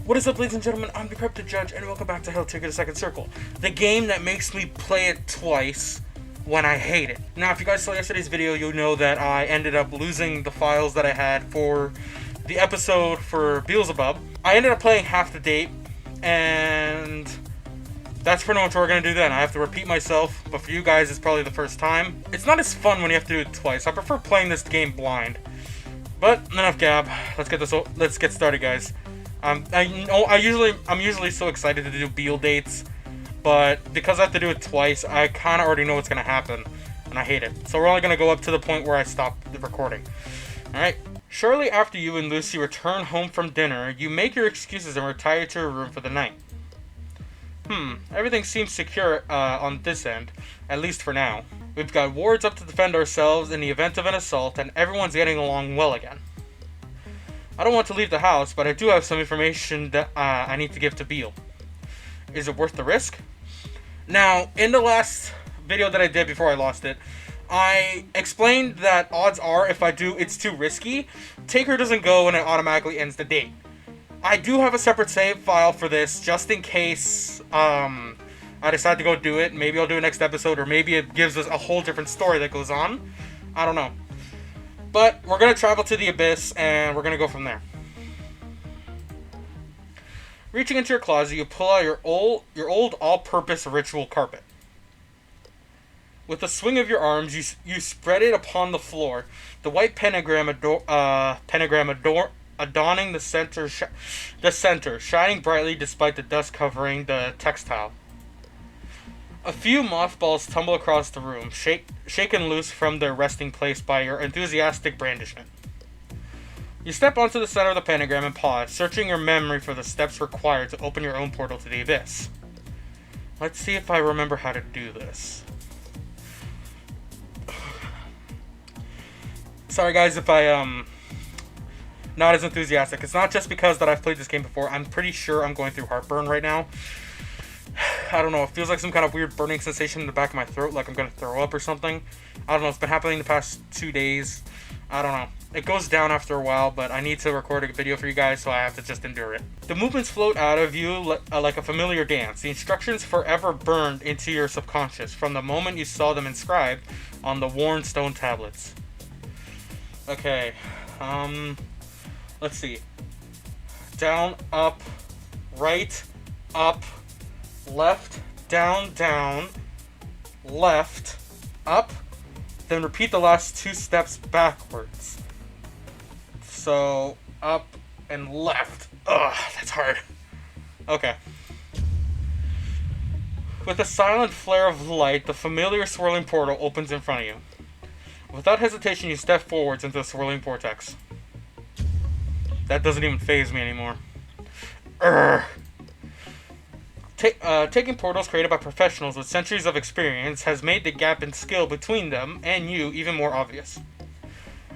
What is up, ladies and gentlemen? I'm the Korrupted Judge, and welcome back to Helltaker the Second Circle, the game that makes me play it twice when I hate it. Now, if you guys saw yesterday's video, you'll know that I ended up losing the files that I had for the episode for Beelzebub. I ended up playing half the date, and that's pretty much what we're going to do then. I have to repeat myself, but for you guys, it's probably the first time. It's not as fun when you have to do it twice. I prefer playing this game blind. But enough gab. Let's get started, guys. I'm usually so excited to do Beel dates, but because I have to do it twice, I kind of already know what's gonna happen, and I hate it. So we're only gonna go up to the point where I stop the recording. All right. Shortly after you and Lucy return home from dinner, you make your excuses and retire to your room for the night. Everything seems secure on this end, at least for now. We've got wards up to defend ourselves in the event of an assault, and everyone's getting along well again. I don't want to leave the house, but I do have some information that I need to give to Beel. Is it worth the risk? Now, in the last video that I did before I lost it, I explained that odds are if I do, it's too risky. Taker doesn't go and it automatically ends the date. I do have a separate save file for this, just in case I decide to go do it. Maybe I'll do it next episode, or maybe it gives us a whole different story that goes on. I don't know. But we're going to travel to the Abyss, and we're going to go from there. Reaching into your closet, you pull out your old all-purpose ritual carpet. With a swing of your arms, you spread it upon the floor. The white pentagram adorning the center, shining brightly despite the dust covering the textile. A few mothballs tumble across the room, shaken loose from their resting place by your enthusiastic brandishment. You step onto the center of the pentagram and pause, searching your memory for the steps required to open your own portal to the Abyss. Let's see if I remember how to do this. Sorry guys if I not as enthusiastic. It's not just because that I've played this game before. I'm pretty sure I'm going through heartburn right now. I don't know, it feels like some kind of weird burning sensation in the back of my throat, like I'm going to throw up or something. I don't know, it's been happening the past 2 days. I don't know. It goes down after a while, but I need to record a video for you guys, so I have to just endure it. The movements float out of you like a familiar dance. The instructions forever burned into your subconscious from the moment you saw them inscribed on the worn stone tablets. Okay, let's see. Down, up, right, up, left, down, down, left, up, then repeat the last 2 steps backwards. So, up and left. Ugh, that's hard. Okay. With a silent flare of light, the familiar swirling portal opens in front of you. Without hesitation, you step forwards into the swirling vortex. That doesn't even faze me anymore. Urgh. Taking portals created by professionals with centuries of experience has made the gap in skill between them and you even more obvious.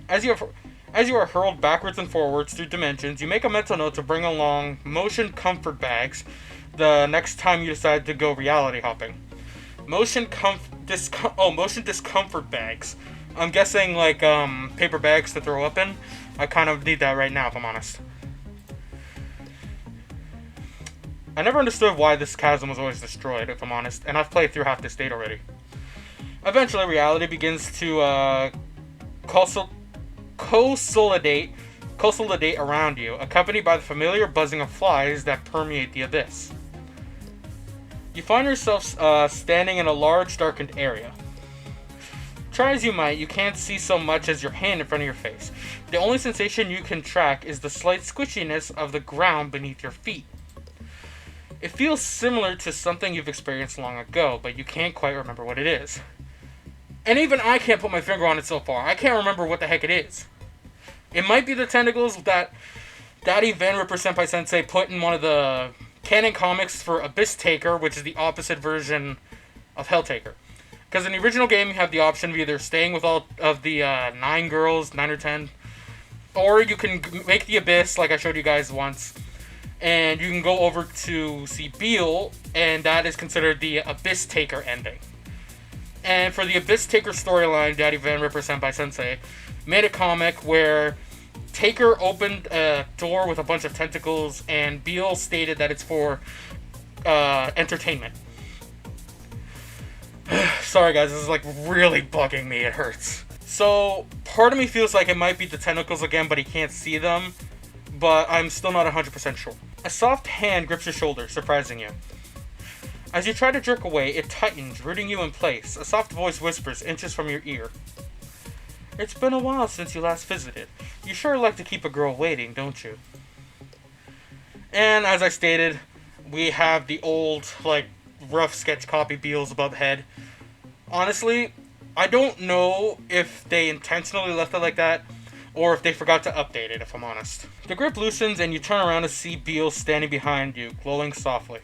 As you are hurled backwards and forwards through dimensions, you make a mental note to bring along motion comfort bags the next time you decide to go reality hopping. Motion discomfort bags. I'm guessing like paper bags to throw up in. I kind of need that right now, if I'm honest. I never understood why this chasm was always destroyed, if I'm honest, and I've played through half this state already. Eventually, reality begins to consolidate around you, accompanied by the familiar buzzing of flies that permeate the abyss. You find yourself standing in a large, darkened area. Try as you might, you can't see so much as your hand in front of your face. The only sensation you can track is the slight squishiness of the ground beneath your feet. It feels similar to something you've experienced long ago, but you can't quite remember what it is. And even I can't put my finger on it so far. I can't remember what the heck it is. It might be the tentacles that Daddy Van Ripper Senpai Sensei put in one of the canon comics for Abyss Taker, which is the opposite version of Helltaker. Because in the original game, you have the option of either staying with all of the 9 girls, 9 or 10, or you can make the Abyss, like I showed you guys once, and you can go over to see Beel, and that is considered the Abyss Taker ending. And for the Abyss Taker storyline, Daddy Van Ripper Senpai Sensei made a comic where Taker opened a door with a bunch of tentacles, and Beel stated that it's for entertainment. Sorry guys, this is like really bugging me, it hurts. So, part of me feels like it might be the tentacles again, but he can't see them. But I'm still not 100% sure. A soft hand grips your shoulder, surprising you. As you try to jerk away, it tightens, rooting you in place. A soft voice whispers inches from your ear. It's been a while since you last visited. You sure like to keep a girl waiting, don't you? And as I stated, we have the old, like, rough sketch copy Beelzebub head. Honestly, I don't know if they intentionally left it like that, or if they forgot to update it, if I'm honest. The grip loosens and you turn around to see Beel standing behind you, glowing softly.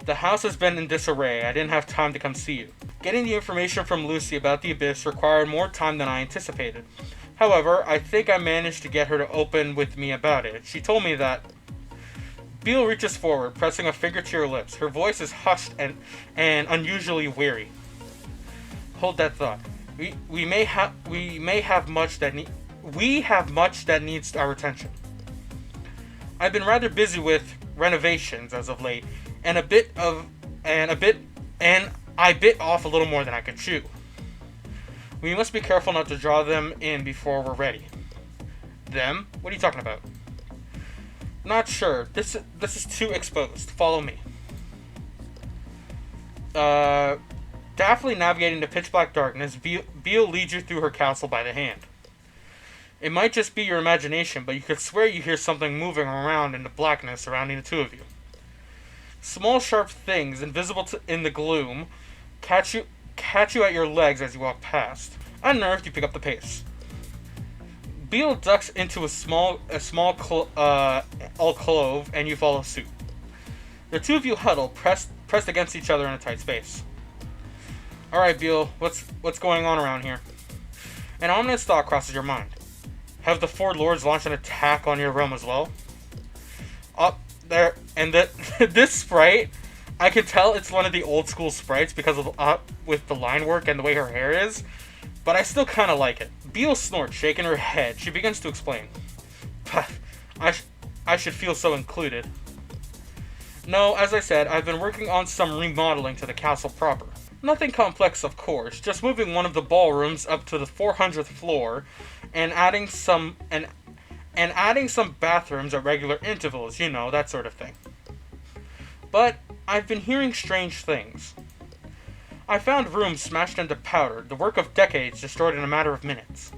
The house has been in disarray. I didn't have time to come see you. Getting the information from Lucy about the Abyss required more time than I anticipated. However, I think I managed to get her to open with me about it. She told me that... Beel reaches forward, pressing a finger to your lips. Her voice is hushed and unusually weary. Hold that thought. We have much that needs our attention. I've been rather busy with renovations as of late, and I bit off a little more than I could chew. We must be careful not to draw them in before we're ready. Them? What are you talking about? Not sure. This is too exposed. Follow me. Daftly navigating the pitch-black darkness, Beel leads you through her castle by the hand. It might just be your imagination, but you could swear you hear something moving around in the blackness surrounding the two of you. Small, sharp things, invisible in the gloom, catch you at your legs as you walk past. Unnerved, you pick up the pace. Beel ducks into a small alcove, and you follow suit. The two of you huddle, pressed against each other in a tight space. Alright, Beel, what's going on around here? An ominous thought crosses your mind. Have the four lords launched an attack on your realm as well? Up there, and this sprite, I can tell it's one of the old school sprites because of with the line work and the way her hair is, but I still kind of like it. Beel snorts, shaking her head. She begins to explain. I should feel so included. No, as I said, I've been working on some remodeling to the castle proper. Nothing complex, of course, just moving one of the ballrooms up to the 400th floor and adding some bathrooms at regular intervals, you know, that sort of thing. But I've been hearing strange things. I found rooms smashed into powder, the work of decades destroyed in a matter of minutes.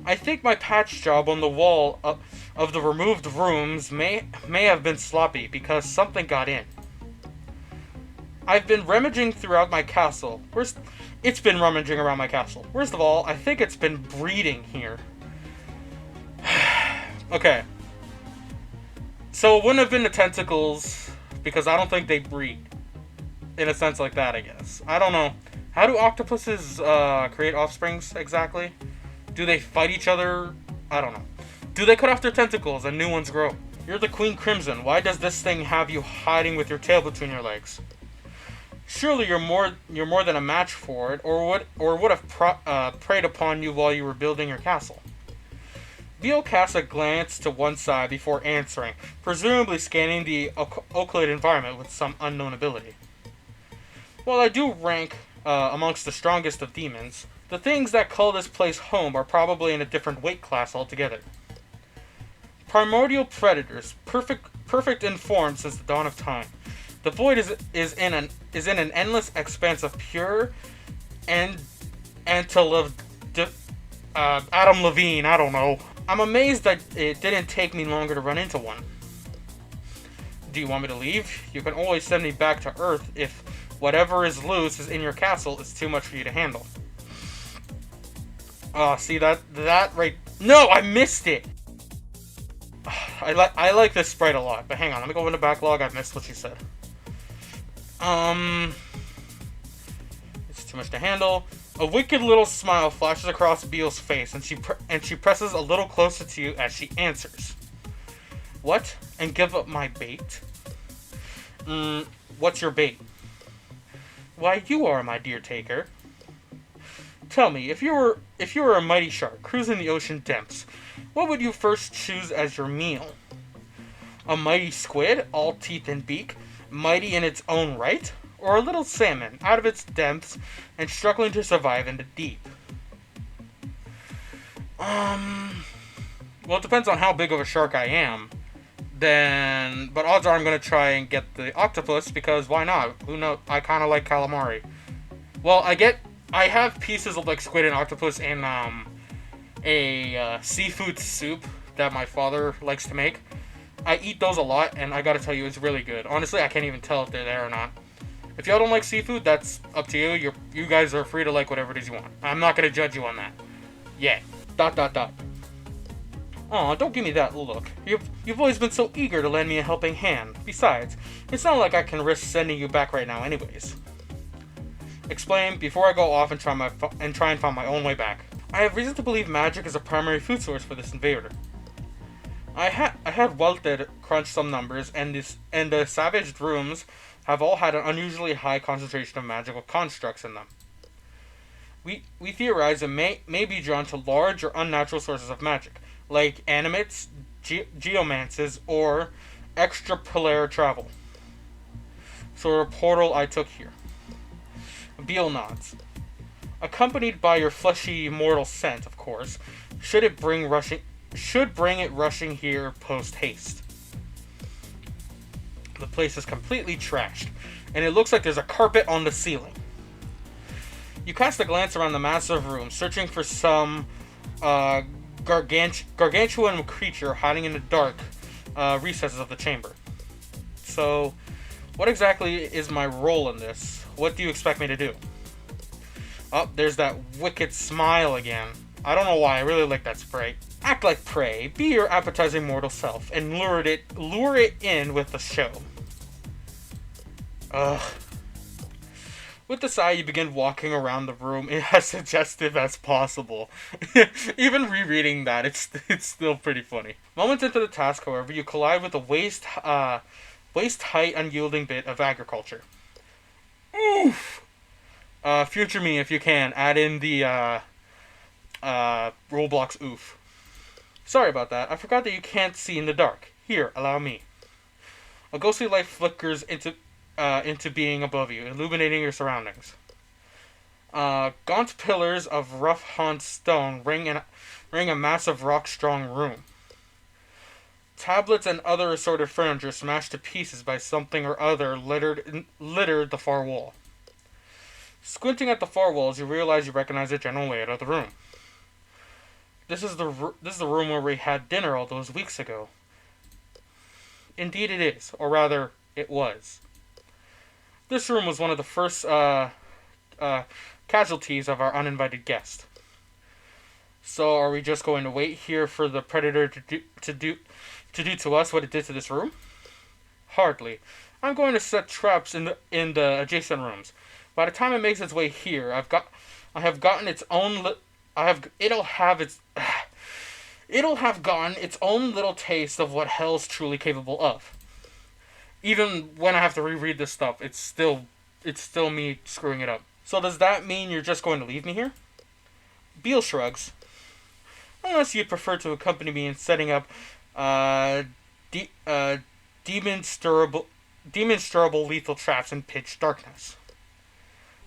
I think my patch job on the wall of the removed rooms may have been sloppy because something got in. I've been rummaging throughout my castle. It's been rummaging around my castle. Worst of all, I think it's been breeding here. Okay. So it wouldn't have been the tentacles, because I don't think they breed. In a sense like that, I guess. I don't know. How do octopuses create offsprings exactly? Do they fight each other? I don't know. Do they cut off their tentacles and new ones grow? You're the Queen Crimson. Why does this thing have you hiding with your tail between your legs? Surely you're more than a match for it, or would have preyed upon you while you were building your castle. Beel casts a glance to one side before answering, presumably scanning the Occluded environment with some unknown ability. While I do rank amongst the strongest of demons, the things that call this place home are probably in a different weight class altogether. Primordial predators, perfect in form since the dawn of time. The void is in an endless expanse of pure and to live Adam Levine, I don't know. I'm amazed that it didn't take me longer to run into one. Do you want me to leave? You can always send me back to Earth if whatever is loose is in your castle is too much for you to handle. See that right? No, I missed it. I like this sprite a lot, but hang on, let me go in the backlog. I missed what she said. It's too much to handle. A wicked little smile flashes across Beel's face, and she presses a little closer to you as she answers. What? And give up my bait? What's your bait? Why, you are, my dear Taker. Tell me, if you were a mighty shark cruising the ocean depths, what would you first choose as your meal? A mighty squid, all teeth and beak, mighty in its own right? Or a little salmon, out of its depths and struggling to survive in the deep? Well, it depends on how big of a shark I am. But odds are I'm going to try and get the octopus, because why not? Who knows? I kind of like calamari. Well, I have pieces of like squid and octopus in a seafood soup that my father likes to make. I eat those a lot, and I gotta tell you, it's really good. Honestly, I can't even tell if they're there or not. If y'all don't like seafood, that's up to you. You guys are free to like whatever it is you want. I'm not gonna judge you on that. Yeah. ... Aw, don't give me that look. You've always been so eager to lend me a helping hand. Besides, it's not like I can risk sending you back right now anyways. Explain before I go off and try and find my own way back. I have reason to believe magic is a primary food source for this invader. I had Welted crunch some numbers, and the savaged rooms have all had an unusually high concentration of magical constructs in them. We theorize it may be drawn to large or unnatural sources of magic, like animates, geomancies, or extrapolar travel. So a portal I took here. Beel nods. Accompanied by your fleshy mortal scent, of course, should bring it rushing here post haste. The place is completely trashed, and it looks like there's a carpet on the ceiling. You cast a glance around the massive room, searching for some gargantuan creature hiding in the dark recesses of the chamber. So, what exactly is my role in this? What do you expect me to do? Oh, there's that wicked smile again. I don't know why, I really like that spray. Act like prey, be your appetizing mortal self, and lure it in with the show. Ugh. With the sigh, you begin walking around the room as suggestive as possible. Even rereading that, it's still pretty funny. Moments into the task, however, you collide with a waist-height, unyielding bit of agriculture. Oof! Future me, if you can, add in the Roblox oof. Sorry about that. I forgot that you can't see in the dark. Here, allow me. A ghostly light flickers into being above you, illuminating your surroundings. Gaunt pillars of rough-hewn stone ring a massive rock-strong room. Tablets and other assorted furniture smashed to pieces by something or other littered the far wall. Squinting at the far walls, you realize you recognize the general layout of the room. This is the room where we had dinner all those weeks ago. Indeed it is, or rather, it was. This room was one of the first casualties of our uninvited guest. So, are we just going to wait here for the predator to do to us what it did to this room? Hardly. I'm going to set traps in the adjacent rooms. By the time it makes its way here, it'll have gotten its own little taste of what hell's truly capable of. Even when I have to reread this stuff, it's still me screwing it up. So does that mean you're just going to leave me here? Beel shrugs. Unless you'd prefer to accompany me in setting up demonstrable lethal traps in pitch darkness.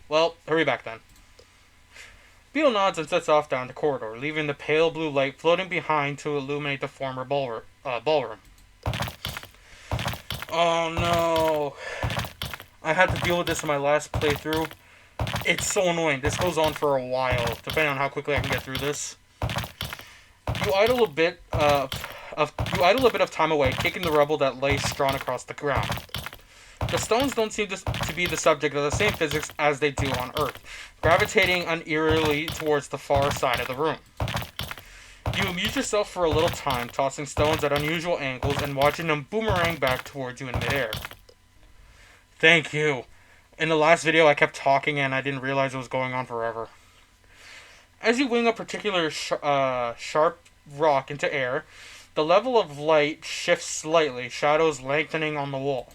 Well, hurry back then. Beel nods and sets off down the corridor, leaving the pale blue light floating behind to illuminate the former ballroom. Oh no! I had to deal with this in my last playthrough. It's so annoying. This goes on for a while, depending on how quickly I can get through this. You idle a bit of time away, kicking the rubble that lay strewn across the ground. The stones don't seem to be the subject of the same physics as they do on Earth, gravitating uneasily towards the far side of the room. You amuse yourself for a little time, tossing stones at unusual angles and watching them boomerang back towards you in midair. Thank you. In the last video, I kept talking and I didn't realize it was going on forever. As you wing a particular sharp rock into air, the level of light shifts slightly, shadows lengthening on the wall.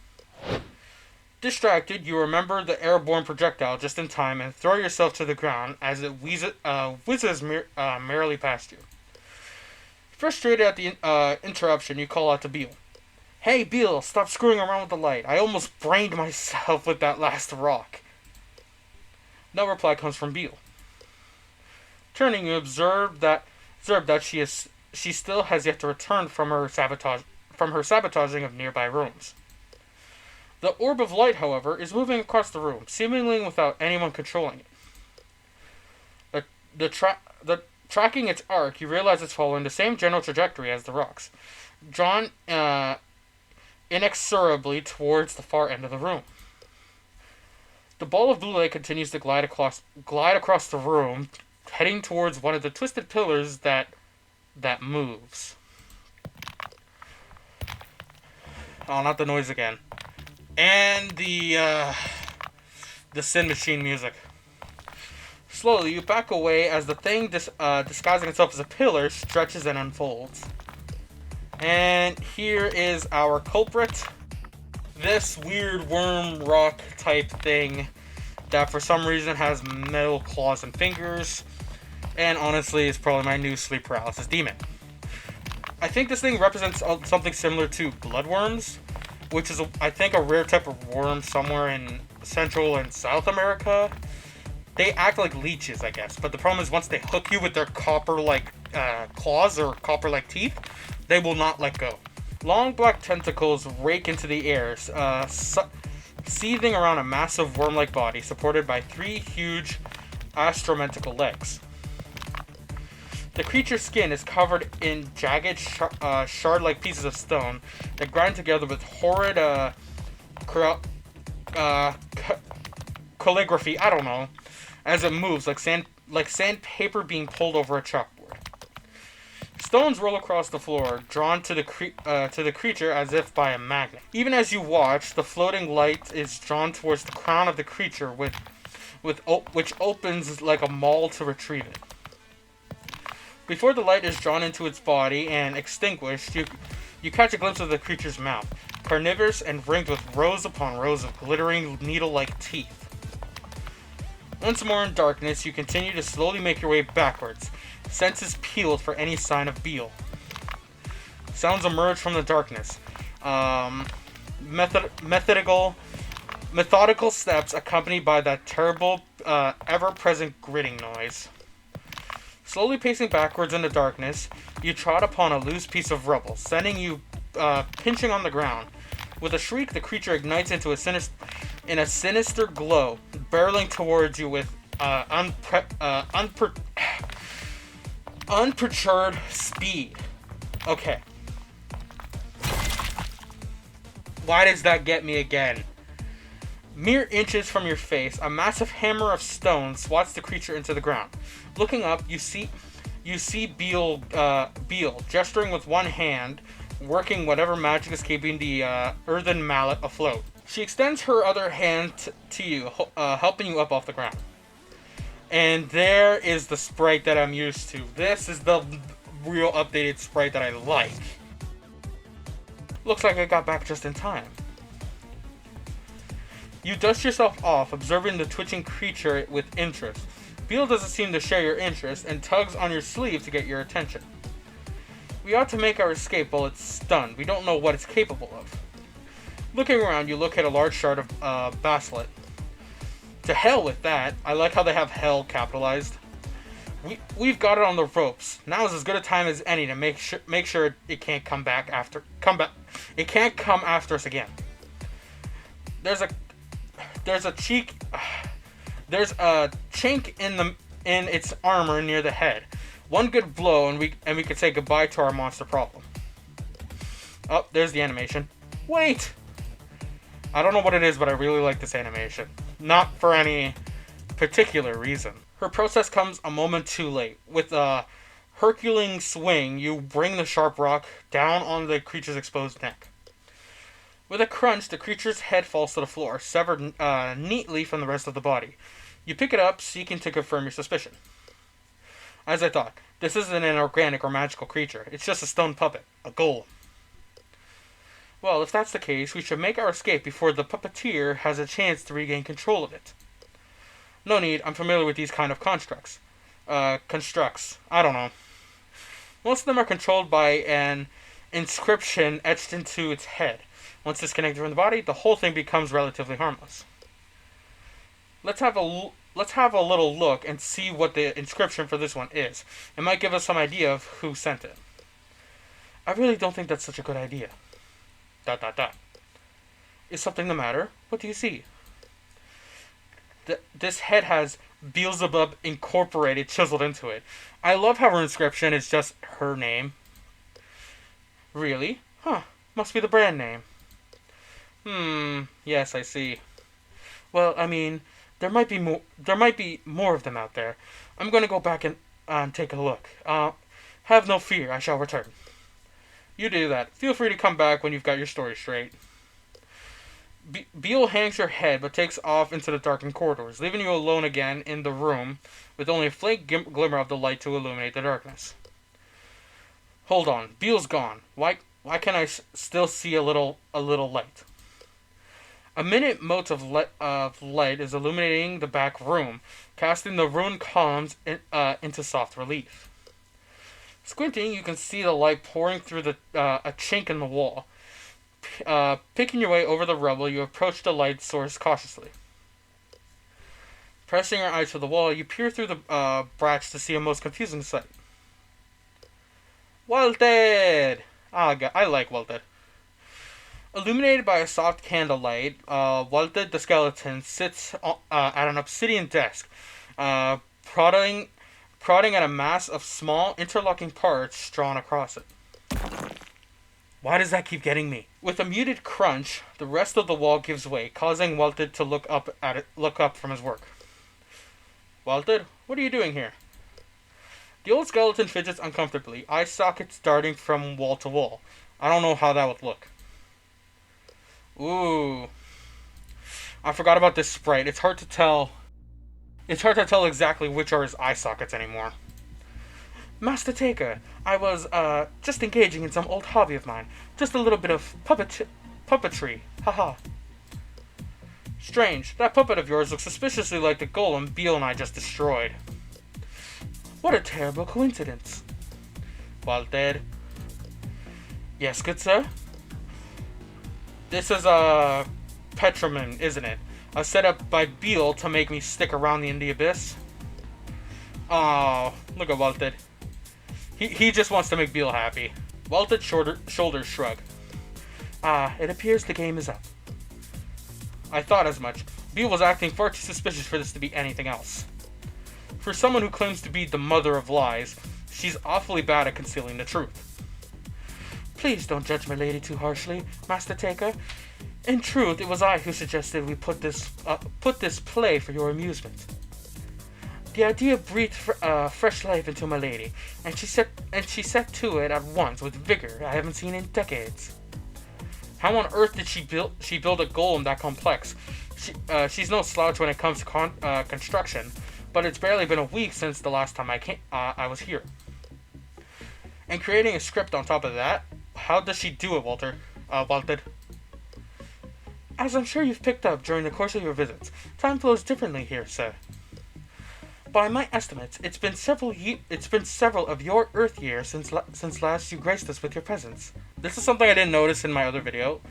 Distracted, you remember the airborne projectile just in time and throw yourself to the ground as it whizzes merrily past you. Frustrated at the interruption, you call out to Beel. Hey, Beel, stop screwing around with the light. I almost brained myself with that last rock. No reply comes from Beel. Turning, you observe that she still has yet to return from her sabotaging of nearby rooms. The orb of light, however, is moving across the room, seemingly without anyone controlling it. Tracking its arc, you realize it's following the same general trajectory as the rocks, drawn inexorably towards the far end of the room. The ball of blue light continues to glide across the room, heading towards one of the twisted pillars that moves. Oh, not the noise again. And the Sin Machine music. Slowly, you back away as the thing disguising itself as a pillar stretches and unfolds. And here is our culprit. This weird worm rock type thing that for some reason has metal claws and fingers. And honestly, is probably my new sleep paralysis demon. I think this thing represents something similar to bloodworms, which is, I think, a rare type of worm somewhere in Central and South America. They act like leeches, I guess, but the problem is once they hook you with their copper-like claws or copper-like teeth, they will not let go. Long black tentacles rake into the air, seething around a massive worm-like body supported by 3 huge astromentical legs. The creature's skin is covered in jagged, shard-like pieces of stone that grind together with horrid calligraphy, I don't know, as it moves like sandpaper being pulled over a chalkboard. Stones roll across the floor, drawn to the creature as if by a magnet. Even as you watch, the floating light is drawn towards the crown of the creature, which opens like a maul to retrieve it. Before the light is drawn into its body and extinguished, you catch a glimpse of the creature's mouth, carnivorous and ringed with rows upon rows of glittering needle-like teeth. Once more in darkness, you continue to slowly make your way backwards, senses peeled for any sign of Beel. Sounds emerge from the darkness. Methodical steps accompanied by that terrible, ever-present gritting noise. Slowly pacing backwards in the darkness, you trod upon a loose piece of rubble, sending you pinching on the ground. With a shriek, the creature ignites into a sinister glow, barreling towards you with unperturbed speed. Okay. Why does that get me again? Mere inches from your face, a massive hammer of stone swats the creature into the ground. Looking up, you see Beel gesturing with one hand, working whatever magic is keeping the earthen mallet afloat. She extends her other hand to you, helping you up off the ground. And there is the sprite that I'm used to. This is the real updated sprite that I like. Looks like I got back just in time. You dust yourself off, observing the twitching creature with interest. Beel doesn't seem to share your interest and tugs on your sleeve to get your attention. We ought to make our escape while it's stunned. We don't know what it's capable of. Looking around, you look at a large shard of basalt. To hell with that. I like how they have hell capitalized. We've got it on the ropes. Now is as good a time as any to make sure it can't come back. It can't come after us again. There's a chink in its armor near the head. One good blow and we could say goodbye to our monster problem. Oh, there's the animation. Wait! I don't know what it is, but I really like this animation. Not for any particular reason. Her process comes a moment too late. With a Herculean swing, you bring the sharp rock down on the creature's exposed neck. With a crunch, the creature's head falls to the floor, severed neatly from the rest of the body. You pick it up, seeking to confirm your suspicion. As I thought, this isn't an organic or magical creature. It's just a stone puppet, a golem. Well, if that's the case, we should make our escape before the puppeteer has a chance to regain control of it. No need, I'm familiar with these kind of constructs. Constructs. I don't know. Most of them are controlled by an inscription etched into its head. Once disconnected from the body, the whole thing becomes relatively harmless. Let's have a little look and see what the inscription for this one is. It might give us some idea of who sent it. I really don't think that's such a good idea. ... Is something the matter? What do you see? This head has Beelzebub Incorporated chiseled into it. I love how her inscription is just her name. Really? Huh. Must be the brand name. Yes, I see. Well, I mean, there might be more of them out there. I'm going to go back and take a look. Have no fear, I shall return. You do that. Feel free to come back when you've got your story straight. Beel hangs her head but takes off into the darkened corridors, leaving you alone again in the room with only a faint glimmer of the light to illuminate the darkness. Hold on, Beel's gone. Why can I still see a little light? A minute mote of light is illuminating the back room, casting the ruined columns into soft relief. Squinting, you can see the light pouring through a chink in the wall. Picking your way over the rubble, you approach the light source cautiously. Pressing your eyes to the wall, you peer through the bracts to see a most confusing sight. Wilted! I like Wilted. Illuminated by a soft candlelight, Wilted the skeleton sits at an obsidian desk, prodding at a mass of small interlocking parts drawn across it. Why does that keep getting me? With a muted crunch, the rest of the wall gives way, causing Wilted to look up from his work. Wilted, what are you doing here? The old skeleton fidgets uncomfortably, eye sockets darting from wall to wall. I don't know how that would look. Ooh. I forgot about this sprite. It's hard to tell exactly which are his eye sockets anymore. Master Taker, I was, just engaging in some old hobby of mine. Just a little bit of puppetry. Haha. Strange. That puppet of yours looks suspiciously like the golem Beel and I just destroyed. What a terrible coincidence. Well, dead. Yes, good sir? This is, Petramin, isn't it? Set up by Beel to make me stick around in the abyss. Oh, look at Wilted. He just wants to make Beel happy. Wilted's shoulders shrug. It appears the game is up. I thought as much. Beel was acting far too suspicious for this to be anything else. For someone who claims to be the mother of lies, she's awfully bad at concealing the truth. Please don't judge my lady too harshly, Master Taker. In truth, it was I who suggested we put this play for your amusement. The idea breathed fresh life into my lady, and she set to it at once with vigor I haven't seen in decades. How on earth did she build a golem that complex? She's no slouch when it comes to construction, but it's barely been a week since the last time I was here. And creating a script on top of that, how does she do it, Wilted? As I'm sure you've picked up during the course of your visits, time flows differently here, sir. By my estimates, it's been several of your Earth years since last you graced us with your presence. This is something I didn't notice in my other video.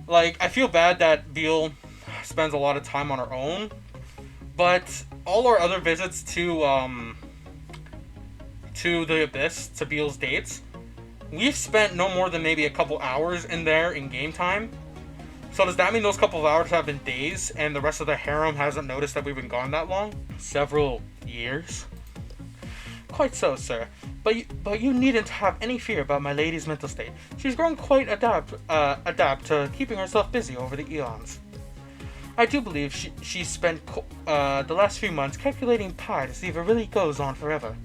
Like, I feel bad that Beel spends a lot of time on her own, but all our other visits to the Abyss, to Beel's dates, we've spent no more than maybe a couple hours in there in game time. So does that mean those couple of hours have been days, and the rest of the harem hasn't noticed that we've been gone that long? Several years? Quite so, sir. But you needn't have any fear about my lady's mental state. She's grown quite adapt to keeping herself busy over the eons. I do believe she spent the last few months calculating pi to see if it really goes on forever.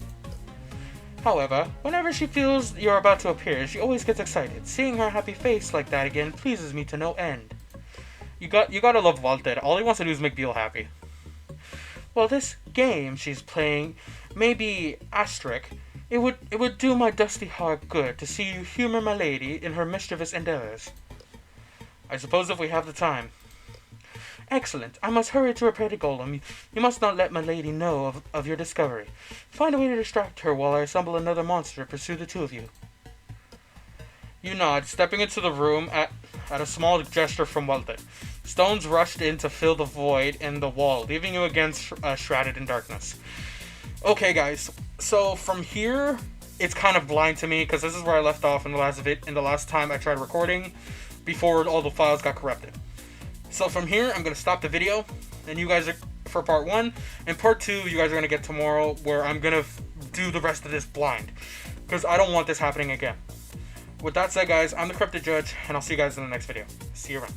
However, whenever she feels you're about to appear, she always gets excited. Seeing her happy face like that again pleases me to no end. You gotta love Wilted. All he wants to do is make Beel happy. Well, this game she's playing may be asterisk. It would do my dusty heart good to see you humor my lady in her mischievous endeavors. I suppose if we have the time. Excellent. I must hurry to repair the golem. You must not let my lady know of your discovery. Find a way to distract her while I assemble another monster to pursue the two of you. You nod, stepping into the room at a small gesture from Welted. Stones rushed in to fill the void in the wall, leaving you again shrouded in darkness. Okay, guys. So from here, it's kind of blind to me because this is where I left off in the last time I tried recording, before all the files got corrupted. So from here, I'm gonna stop the video, and you guys are for part 1, and part 2 you guys are gonna get tomorrow, where I'm gonna do the rest of this blind, because I don't want this happening again. With that said, guys, I'm the Korrupted Judge, and I'll see you guys in the next video. See you around.